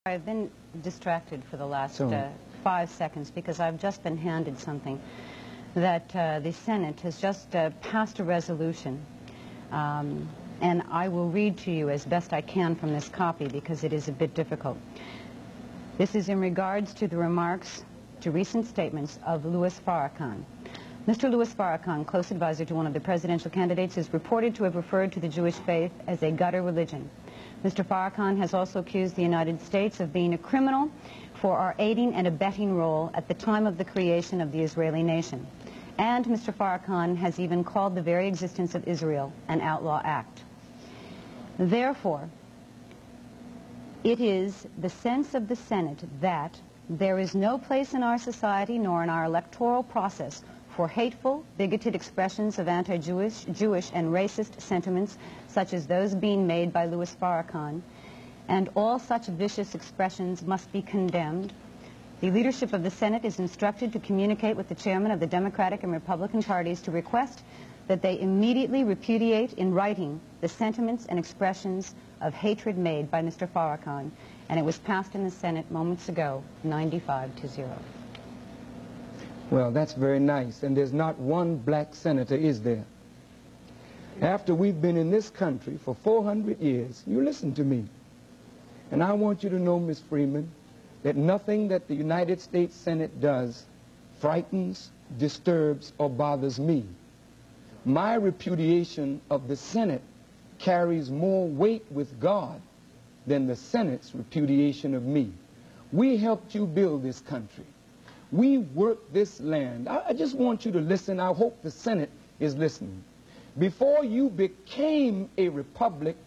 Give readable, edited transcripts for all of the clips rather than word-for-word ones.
I've been distracted for the last 5 seconds because I've just been handed something that the Senate has just passed a resolution, and I will read to you as best I can from this copy because it is a bit difficult. This is in regards to the remarks to recent statements of Louis Farrakhan. Mr. Louis Farrakhan, close advisor to one of the presidential candidates, is reported to have referred to the Jewish faith as a gutter religion. Mr. Farrakhan has also accused the United States of being a criminal for our aiding and abetting role at the time of the creation of the Israeli nation. And Mr. Farrakhan has even called the very existence of Israel an outlaw act. Therefore, it is the sense of the Senate that there is no place in our society nor in our electoral process for hateful, bigoted expressions of anti-Jewish, Jewish, and racist sentiments such as those being made by Louis Farrakhan, and all such vicious expressions must be condemned. The leadership of the Senate is instructed to communicate with the chairman of the Democratic and Republican parties to request that they immediately repudiate in writing the sentiments and expressions of hatred made by Mr. Farrakhan, and it was passed in the Senate moments ago, 95-0. Well, that's very nice, and there's not one black senator, is there? After we've been in this country for 400 years, you listen to me, and I want you to know, Ms. Freeman, that nothing that the United States Senate does frightens, disturbs, or bothers me. My repudiation of the Senate carries more weight with God than the Senate's repudiation of me. We helped you build this country. We worked this land. I just want you to listen. I hope the Senate is listening. Before you became a republic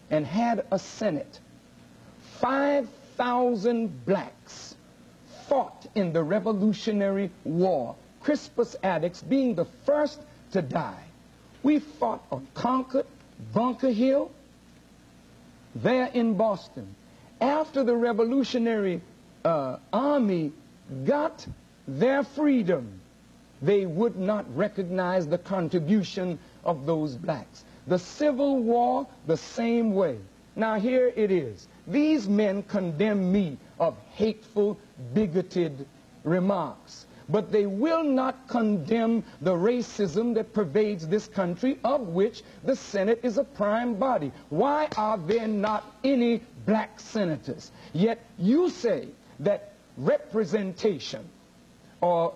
and had a Senate, 5,000 blacks fought in the Revolutionary War, Crispus Attucks being the first to die. We fought on Concord, Bunker Hill, there in Boston. After the Revolutionary Army got their freedom, they would not recognize the contribution of those blacks. The Civil War, the same way. Now here it is. These men condemn me of hateful, bigoted remarks, but they will not condemn the racism that pervades this country, of which the Senate is a prime body. Why are there not any black senators? Yet you say that representation, or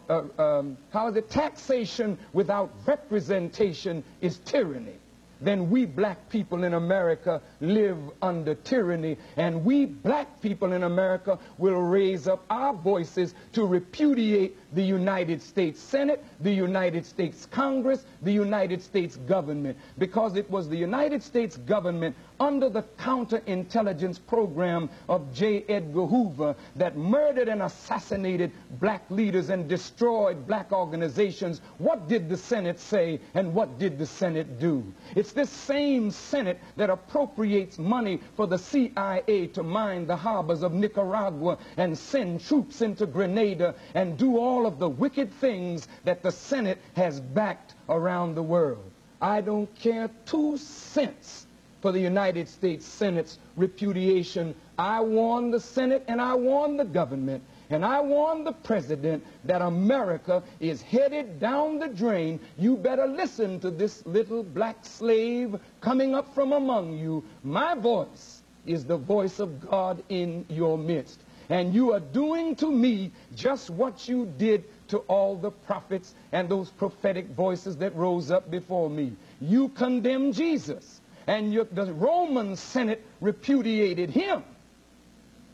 taxation without representation is tyranny. Then we black people in America live under tyranny, and we black people in America will raise up our voices to repudiate the United States Senate, the United States Congress, the United States government, because it was the United States government under the counterintelligence program of J. Edgar Hoover that murdered and assassinated black leaders and destroyed black organizations. What did the Senate say, and what did the Senate do? It's this same Senate that appropriates money for the CIA to mine the harbors of Nicaragua and send troops into Grenada and do all of the wicked things that the Senate has backed around the world. I don't care 2 cents for the United States Senate's repudiation. I warn the Senate and I warn the government and I warn the president that America is headed down the drain. You better listen to this little black slave coming up from among you. My voice is the voice of God in your midst. And you are doing to me just what you did to all the prophets and those prophetic voices that rose up before me. You condemned Jesus, and the Roman Senate repudiated him.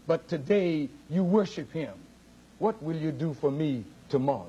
But today you worship him. What will you do for me tomorrow?